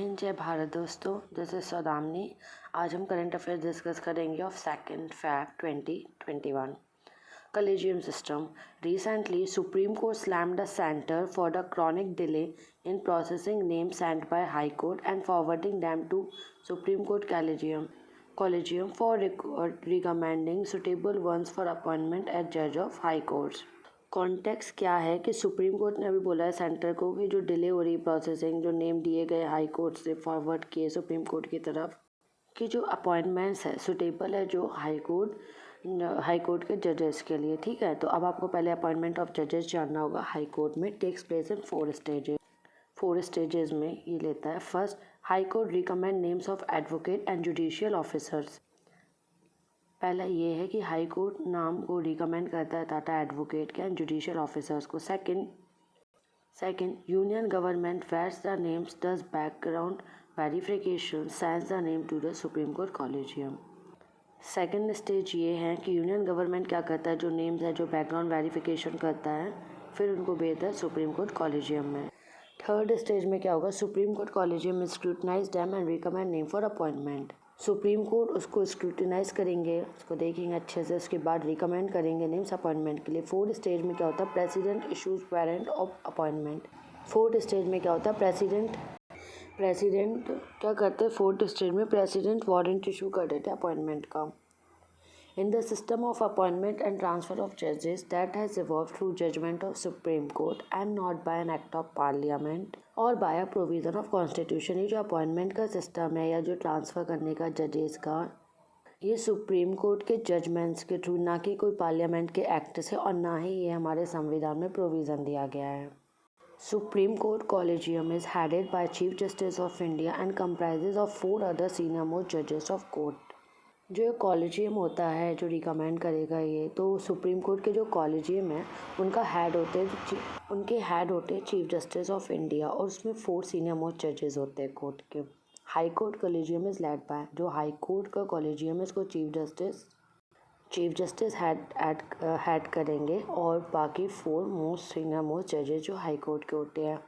हिंद, जय भारत दोस्तों। This is Saudamini. आज हम करंट अफेयर्स डिस्कस करेंगे of 2 Feb 2021। Collegium system. Recently, Supreme Court slammed the center for the chronic delay in processing names sent by High Court and forwarding them to Supreme Court Collegium for recommending suitable ones for appointment as judge of High Courts. Context क्या है कि supreme court ने अभी बोला है centre को कि जो डिले हो रही प्रोसेसिंग, जो नेम दिए गए हाई कोर्ट से फॉरवर्ड किए सुप्रीम कोर्ट की तरफ, कि जो अपॉइंटमेंट्स है सुटेबल है जो हाई कोर्ट के जजेस के लिए। ठीक है, तो अब आपको पहले अपॉइंटमेंट ऑफ जजेस जानना होगा। हाई कोर्ट में टेक्स प्लेस इन 4 स्टेजेस में ये लेता है। First, high court recommend names of advocate and judicial officers. पहला ये है कि हाई कोर्ट नाम को रिकमेंड करता है टाटा एडवोकेट के एंड जुडिशियल ऑफिसर्स को। Second, union government vets the names, does background verification, sends the name to the supreme court collegium. Second stage ये है कि यूनियन गवर्नमेंट क्या करता है, जो नेम्स है जो बैकग्राउंड वेरिफिकेशन करता है, फिर उनको भेजता है सुप्रीम कोर्ट कॉलेजियम में। थर्ड स्टेज में क्या होगा, supreme court collegium scrutinise them and recommend name for appointment. Supreme court उसको स्क्रूटिनाइज करेंगे, उसको देखेंगे अच्छे से, उसके बाद रिकमेंड करेंगे नेम्स अपॉइंटमेंट के लिए। फोर्थ स्टेज में क्या होता है, president issues warrant of appointment. Fourth stage में क्या होता है, प्रेसिडेंट क्या करते हैं, फोर्थ स्टेज में प्रेसिडेंट वारंट इशू कर देते हैं अपॉइंटमेंट का। In the system of appointment and transfer of judges that has evolved through judgment of Supreme Court and not by an act of Parliament or by a provision of Constitution, ये जो appointment का system है या जो transfer करने का जजेस का, ये सुप्रीम कोर्ट के जजमेंट्स के थ्रू, ना कि कोई पार्लियामेंट के एक्ट से, और ना ही ये हमारे संविधान में प्रोविज़न दिया गया है। Supreme Court Collegium is headed by Chief Justice of India and comprises of 4 other senior most judges of court. जो कॉलेजियम होता है जो रिकमेंड करेगा ये, तो सुप्रीम कोर्ट के जो कॉलेजियम है उनके हेड होते हैं चीफ जस्टिस ऑफ इंडिया, और उसमें 4 सीनियर मोस्ट जजेस होते हैं कोर्ट के। High court collegium is led by, जो हाई कोर्ट का कॉलेजियम है इसको चीफ जस्टिस हेड करेंगे, और बाकी 4 सीनियर मोस्ट जजेस जो हाई कोर्ट के होते हैं।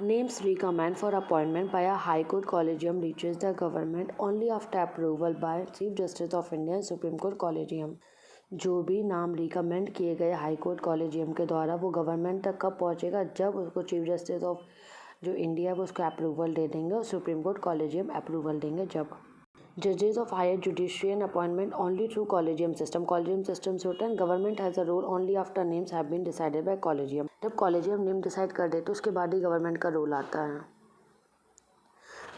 Names recommended for appointment by a High Court Collegium reaches the government only after approval by Chief Justice of India and Supreme Court Collegium. जो भी नाम रिकमेंड किए गए हाई कोर्ट कॉलेजियम के द्वारा, वो गवर्नमेंट तक कब पहुंचेगा, जब उसको चीफ जस्टिस ऑफ जो इंडिया है वो उसको अप्रूवल दे देंगे और सुप्रीम कोर्ट कॉलेजियम अप्रूवल देंगे। जब जजेस of higher judiciary and appointment only through collegium system से होता है। Government has a role only after names have been decided by collegium. जब कॉलेजियम नेम डिसाइड कर दे तो उसके बाद ही गवर्नमेंट का रोल आता है।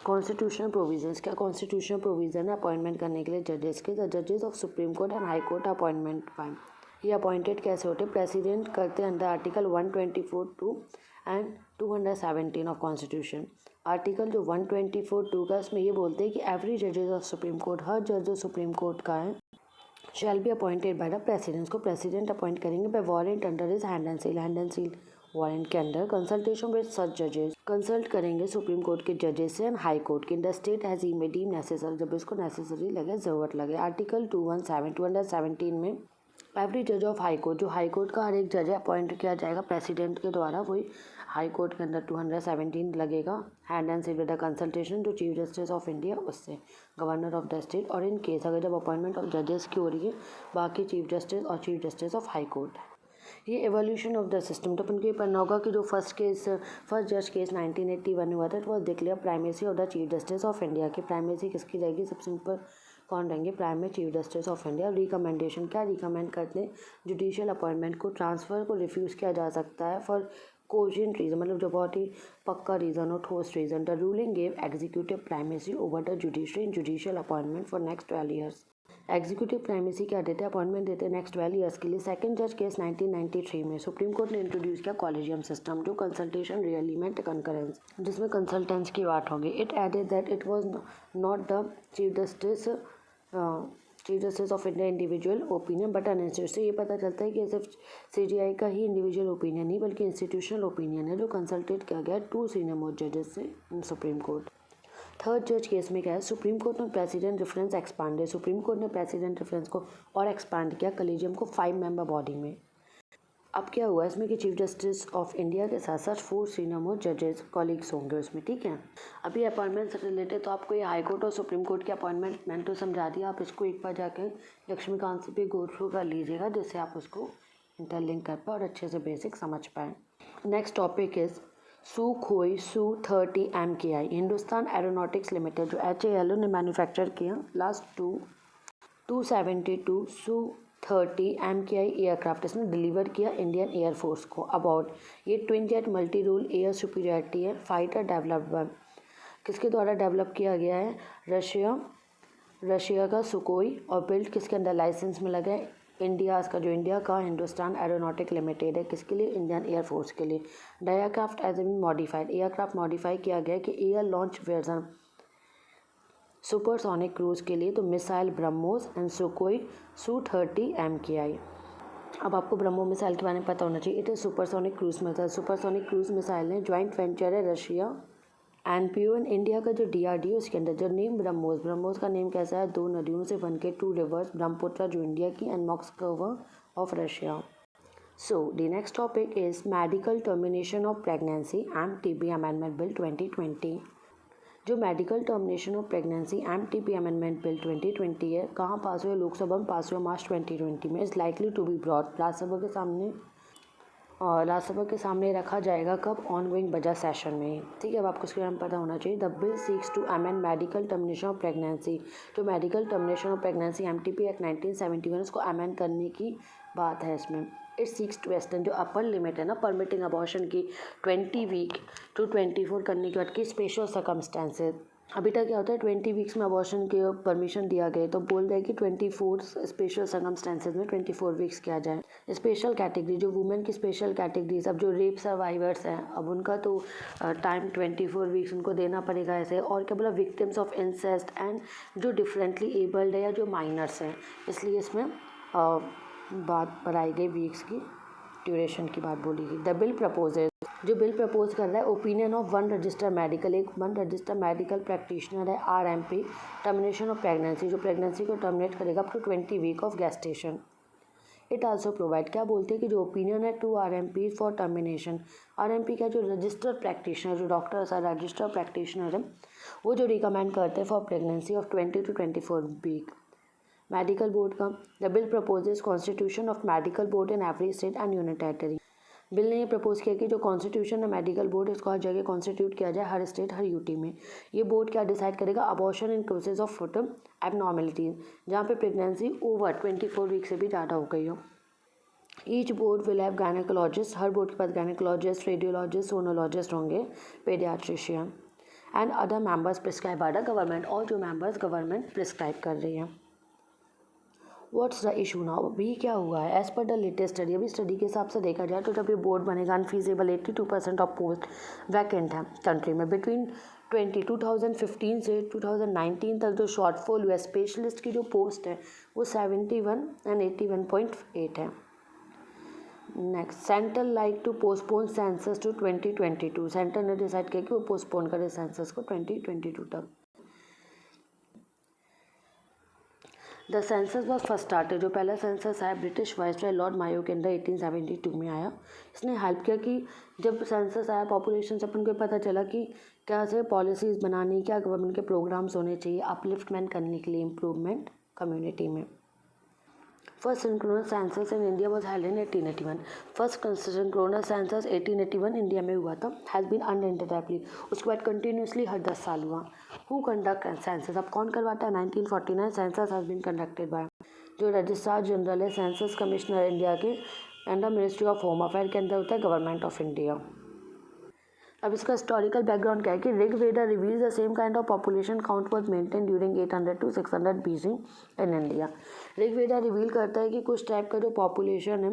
कॉन्स्टिट्यूशनल प्रोविजंस, क्या कॉन्स्टिट्यूशनल प्रोविजन है अपॉइंटमेंट करने के लिए जजेस के। द जजेस of supreme court and high court appointment bye, ये अपॉइंटेड कैसे होते हैं, प्रेसिडेंट करते हैं under article 124(2) and 217 of constitution. Article जो 124(2) का, इसमें ये बोलते हैं कि एवरी जजेस ऑफ सुप्रीम कोर्ट, हर जज जो सुप्रीम कोर्ट का है, shall be appointed by the president, को प्रेसिडेंट अपॉइंट करेंगे by warrant under his hand and seal warrant के अंडर। कंसल्टेशन विद सच जजेस, कंसल्ट करेंगे सुप्रीम कोर्ट के जजेस से एंड हाई कोर्ट के। In the state as he may deem necessary, जब इसको नेसेसरी लगे, ज़रूरत लगे। आर्टिकल 217 में एवरी जज ऑफ हाई कोर्ट, जो हाई कोर्ट का हर एक जज अपॉइंट किया जाएगा प्रेसिडेंट के द्वारा, वही हाई कोर्ट के अंदर 217 लगेगा। Hand and seal with the consultation, जो चीफ जस्टिस ऑफ इंडिया उससे, गवर्नर ऑफ द स्टेट, और इन केस अगर जब अपॉइंटमेंट ऑफ जजेस की हो रही है, बाकी चीफ जस्टिस और chief justice of high court. ये एवोल्यूशन ऑफ द सिस्टम, तो उनके पढ़ना होगा कि जो फर्स्ट जज केस 1981 हुआ था, it was declare primacy of the chief justice of India की। प्राइमेसी किसकी रहेगी, सबसे ऊपर कौन रहेंगे, प्राइम में chief justice of India. Recommendation, क्या रिकमेंड करते हैं, जुडिशियल अपॉइंटमेंट को, ट्रांसफ़र को रिफ्यूज़ किया जा सकता है फॉर कोजेंट रीज़न, मतलब जो बहुत ही पक्का रीज़न हो, ठोस reason. The ruling gave executive primacy over the judiciary in judicial appointment for next 12 years. Executive primacy क्या देते हैं, अपॉइंटमेंट देते हैं नेक्स्ट 12 ईयर्स के लिए। सेकंड जज केस 1993 में सुप्रीम कोर्ट ने इंट्रोड्यूस किया कॉलेजियम सिस्टम, जो कंसल्टेशन रियली मेंट कंकरेंस, जिसमें कंसल्टेंस की बात होगी। It added that it was not the chief justice of India individual opinion but an institute. से ये पता चलता है कि सिर्फ CJI का ही इंडिविजुअल ओपिनियन नहीं, बल्कि इंस्टीट्यूशनल ओपिनियन है, जो कंसल्टेट किया गया 2 सीनियर मोस्ट जजेस से इन सुप्रीम कोर्ट। थर्ड जज केस में क्या है, सुप्रीम कोर्ट ने president reference expanded, supreme court ने प्रेसिडेंट रेफरेंस को और एक्सपांड किया कॉलेजियम को 5 मेंबर बॉडी में। अब क्या हुआ इसमें कि चीफ जस्टिस ऑफ इंडिया के साथ साथ 4 सीनियर मोस्ट जजेस कॉलीग्स होंगे उसमें, ठीक है। अभी अपॉइंटमेंट से रिलेटेड तो आपको ये हाई कोर्ट और सुप्रीम कोर्ट की अपॉइंटमेंट मैंने तो समझा दिया, आप इसको एक बार जाकर लक्ष्मीकांत से भी गो थ्रू कर लीजिएगा, जिससे आप उसको इंटरलिंक कर पाए और अच्छे से बेसिक समझ पाएँ। Next topic is Sukhoi Su-30 MKI Hindustan aeronautics limited जो HAL ने मैन्युफैक्चर किया लास्ट 272 Su-30 MKI एयरक्राफ्ट इसने डिलीवर किया इंडियन एयरफोर्स को। अबाउट ये twin jet multi role air superiority है, फाइटर डेवलप्ड किसके द्वारा डेवलप किया गया है, रशिया का सुकोई, और बिल्ड किसके अंदर लाइसेंस में लगा है, इंडिया का हिंदुस्तान एरोनॉटिक लिमिटेड है, किसके लिए, इंडियन एयरफोर्स के लिए। Aircraft has been modified, aircraft modify किया गया कि air launch version supersonic cruise के लिए, तो missile BrahMos and Sukhoi Su-30 MKI। अब आपको ब्रह्मो मिसाइल के बारे में पता होना चाहिए, it is supersonic cruise missile. Supersonic cruise missile है ज्वाइंट वेंचर है रशिया एनपीओ एंड इंडिया का जो DRDO उसके अंदर जो नेम ब्रह्मोस का नेम कैसा है, 2 नदियों से बन के 2 रिवर्स, ब्रह्मपुत्र जो इंडिया की and Moskva of Russia. So the next topic is medical termination of pregnancy MTP amendment bill 2020। जो medical termination of pregnancy MTP amendment bill 2020 है, कहाँ पास हुआ, लोकसभा में पास हुआ मार्च 2020 में, is likely to be brought Rajya Sabha के सामने रखा जाएगा कब, ऑन गोइंग बजट सेशन में, ठीक है। अब आपको इसके बारे में पता होना चाहिए। The bill seeks to amend medical termination of pregnancy, जो medical termination of pregnancy MTP act 1971 उसको अमेंड करने की बात है इसमें। इट सीक्स टू एक्सटेंड जो अपर लिमिट है ना परमिटिंग अबॉर्शन की 20 वीक टू 24 करने के बाद की स्पेशल सर्कमस्टेंसेज। अभी तक क्या होता है 20 वीक्स में अबॉर्शन के परमिशन दिया गया, तो बोल रहे कि 24 स्पेशल सर्कमस्टेंसेज में 24 वीक्स किया जाए। स्पेशल कैटेगरी जो वुमेन की स्पेशल कैटेगरीज, अब जो रेप सर्वाइवर्स हैं अब उनका तो टाइम 24 वीक्स उनको देना पड़ेगा ऐसे, और क्या बोला, विक्टिम्स ऑफ इंसेस्ट एंड जो डिफरेंटली एबल्ड है या जो माइनर्स हैं, इसलिए इसमें बात बढ़ाई गई वीक्स की ड्यूरेशन की बात बोली गई। द बिल प्रपोजेज जो बिल प्रपोज कर रहा है opinion of one registered medical practitioner है RMP टर्मिनेशन ऑफ प्रेगनेंसी जो प्रेगनेंसी को टर्मिनेट करेगा up to 20 week of gestation. It also provide क्या बोलते हैं कि जो ओपिनियन है 2 RMP फॉर टर्मिनेशन। RMP का जो रजिस्टर्ड प्रैक्टिशनर जो डॉक्टर रजिस्टर्ड प्रैक्टिशनर है वो जो रिकमेंड करते हैं for pregnancy of 20 to 24 week. Medical board का the bill proposes constitution of medical board in every state and union territory. Bill ने ये प्रपोज किया कि जो कॉन्स्टिट्यूशन है मेडिकल बोर्ड इसको हर जगह कॉन्स्टिट्यूट किया जाए, हर स्टेट हर यूटी में। ये बोर्ड क्या डिसाइड करेगा, abortion in cases of foetal abnormalities जहाँ पे प्रेगनेंसी ओवर 24 वीक से भी ज़्यादा हो गई हो। Each board will have gynaecologist, her board के पास गायनेकोलॉजिस्ट, रेडियोलॉजिस्ट, सोनोलॉजिस्ट होंगे, paediatrician and other members prescribe by the government, और जो मेंबर्स गवर्नमेंट प्रिस्क्राइब कर रही है। व्हाट्स द इशू नाउ, अभी क्या हुआ है, as per the latest study, अभी स्टडी के हिसाब से देखा जाए तो जब ये बोर्ड बनेगा अनफीजेबल 82% ऑफ पोस्ट वैकेंट है कंट्री में। बिटवीन 2015 से 2019 तक जो शॉर्टफॉल हुआ स्पेशलिस्ट की जो पोस्ट है वो 71 एंड 81.8 है। Next, centre like to postpone census to 2022, centre ने डिसाइड किया कि वो पोस्टपोन करे सेंसस को 2022 तक। The census was first started, जो पहला सेंसस आया ब्रिटिश वाइसरॉय लॉर्ड मायो के अंदर 1872 में आया। इसने हेल्प किया कि जब सेंसस आया पॉपुलेशन से अपन को पता चला कि कैसे पॉलिसीज़ बनानी, क्या गवर्नमेंट के प्रोग्राम्स होने चाहिए अपलिफ्टमेंट करने के लिए, इम्प्रूवमेंट कम्युनिटी में। First synchronous census in India was held in 1881। First synchronous census 1881 India में हुआ था, हैज़ बीन अनइंटरप्टली। उसके बाद कंटिन्यूसली हर 10 साल हुआ। हु कंडक्ट सेंसस, अब कौन करवाता है, 1949 census has been conducted by जो रजिस्ट्रार जनरल है सेंसस कमिश्नर इंडिया के under ministry of home affair के अंदर होता है गवर्नमेंट ऑफ इंडिया। अब इसका हिस्टोरिकल बैकग्राउंड क्या है कि Rigveda reveals the same kind of population count was maintain during 800 to 600 BC in India. Rigveda reveal करता है कि कुछ टाइप का जो पॉपुलेशन है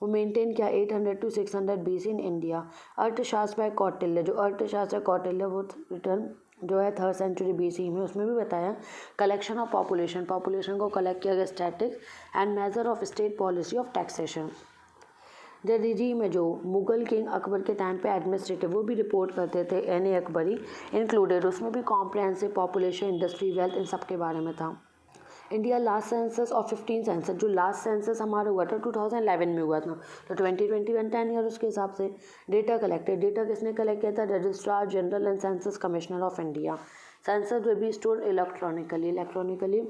वो मेंटेन किया 800 to 600 BC इन इंडिया। अर्थशास्त्र बाय कौटिल्य, जो अर्थशास्त्र कौटिल्य वो रिटर्न जो है 3rd century BC में, उसमें भी बताया कलेक्शन ऑफ पॉपुलेशन को कलेक्ट किया गया statics and measure of state policy of taxation. The regime में जो मुगल किंग अकबर के टाइम पे एडमिनिस्ट्रेटिव वो भी रिपोर्ट करते थे, N.A. अकबरी इंक्लूडेड, उसमें भी comprehensive population industry wealth in सब के बारे में था। इंडिया लास्ट सेंसस और 15 सेंसस, जो लास्ट सेंसस हमारा हुआ था 2011 में हुआ था, तो 2021 10 ईयर उसके हिसाब से। डेटा कलेक्टेड, डेटा किसने कलेक्ट किया था? Registrar general and census commissioner of India. Census will be stored electronically.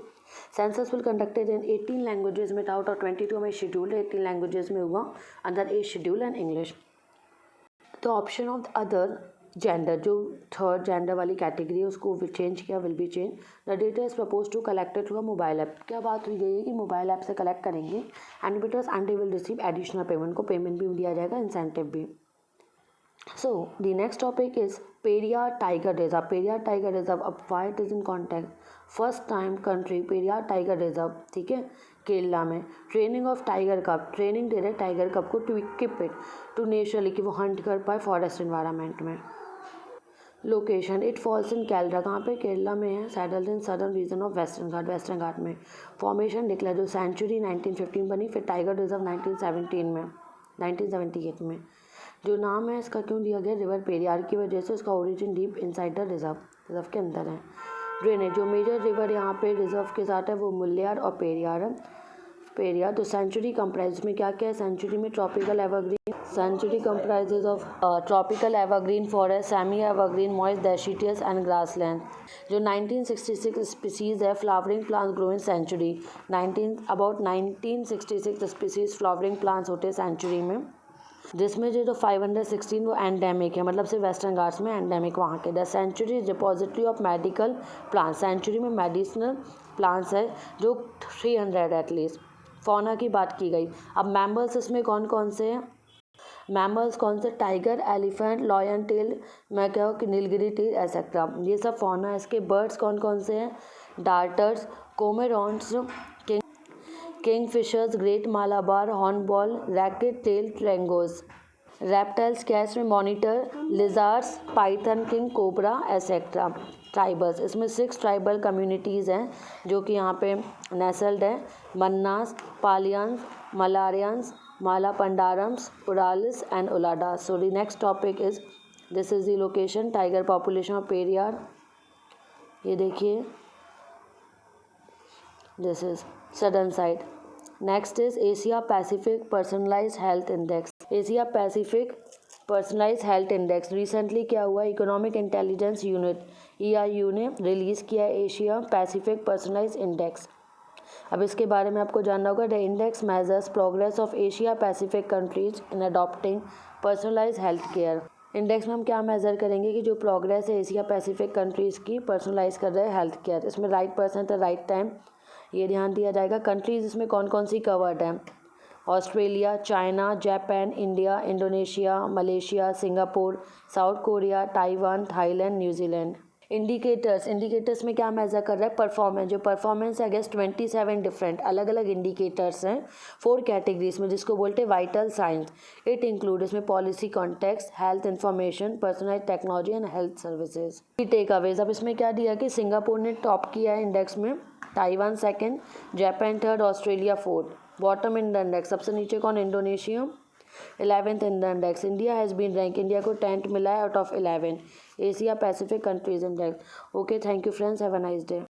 Census will conducted in 18 languages में था, आउट ऑफ 22 में शेड्यूल 18 लैंग्वेजेस में हुआ अंदर ए शेड्यूल एंड इंग्लिश। तो ऑप्शन ऑफ अदर जेंडर, जो थर्ड जेंडर वाली category है उसको चेंज किया, will be change. The data is propose to collected through a mobile app. क्या बात हुई गई है कि मोबाइल ऐप से कलेक्ट करेंगे and they will receive additional payment, को पेमेंट भी दिया जाएगा, इंसेंटिव भी। So the next topic is Periyar Tiger Reserve. Periyar Tiger Reserve, अब why it is in contact? First time country Periyar tiger reserve, ठीक है, केरला में। Training of tiger cub, training दे रहे टाइगर कप को to equip it to naturally, कि वो hunt कर पाए फॉरेस्ट इन्वायरमेंट में। Location, it falls in Kerala, कहाँ पे? केरला में है, settled in southern region of western ghat में। फॉर्मेशन डिक्लेयर, जो सेंचुरी 1915 बनी, फिर टाइगर रिजर्व 1917 में, 1978 में। जो नाम है इसका क्यों दिया गया? रिवर पेरियार की वजह से। इसका origin deep inside the reserve के अंदर है। ड्रेनेज, जो मेजर रिवर यहाँ पे रिजर्व के साथ है वो मुल्लियार और पेरियार है। पेरियार। तो सेंचुरी कंप्राइज में क्या क्या है? सेंचुरी में tropical evergreen, sanctuary comprises of tropical evergreen forest, semi evergreen, moist deciduous and grassland. जो 1966 स्पीसीज है flowering plants grow in sanctuary, about 1966 species flowering plants होते हैं सेंचुरी में, जिसमें जो 516 वो एंडेमिक है, मतलब सिर्फ वेस्टर्न घाट्स में एंडेमिक वहाँ के। The century depository of medical plants, century में मेडिसिनल प्लांट्स है जो 300 एटलीस्ट। फौना की बात की गई। अब मैमल्स इसमें कौन कौन से हैं? मैमल्स कौन से? टाइगर, एलिफेंट, लॉयन टेल, मैं क्या कि नीलगिरी टेल एसेट्रा, ये सब फौना है इसके। बर्ड्स कौन कौन से हैं? Darters, cormorants, kingfishers, great Malabar, hornbill, racket tail drongos. Reptiles कैश में monitor, lizards, python, king cobra etcetera. Tribals, इसमें 6 ट्राइबल कम्युनिटीज़ हैं जो कि यहाँ पे नेसल्ड है। Mannans, Paliyans, Malayarayans, Malapandarams, Uralis and Ulladas. So the next topic is, this is the location tiger population of Periyar. ये देखिए, this is southern side. Next is Asia Pacific personalised health index. Asia Pacific personalised health index recently क्या हुआ? Economic intelligence unit EIU ने release किया Asia Pacific personalised index. अब इसके बारे में आपको जानना होगा। The index measures progress of Asia Pacific countries in adopting personalised health care. Index में हम क्या मेज़र करेंगे कि जो प्रोग्रेस है एशिया पैसिफिक कंट्रीज़ की पर्सनलाइज कर रहे हैं हेल्थ केयर। इसमें right person the right time, ये ध्यान दिया जाएगा। कंट्रीज़ इसमें कौन कौन सी कवर्ड हैं? Australia, China, Japan, India, Indonesia, Malaysia, Singapore, south Korea, Taiwan, Thailand, New Zealand. Indicators में क्या मेजर कर रहा है? परफॉर्मेंस। जो परफॉर्मेंस है अगेंस्ट 27 डिफरेंट अलग अलग इंडिकेटर्स हैं 4 कैटेगरीज में, जिसको बोलते हैं वाइटल साइंस। इट इंक्लूड, इसमें policy context, health information, personalised technology and health services. Takeaways, अब इसमें क्या दिया कि सिंगापुर ने टॉप किया है इंडेक्स में, Taiwan second, Japan third, Australia fourth. Bottom in the index, सबसे नीचे कौन? Indonesia 11th in the index. India has been rank, India को 10th मिला है out of 11 Asia Pacific countries index. Okay, thank you friends, have a nice day.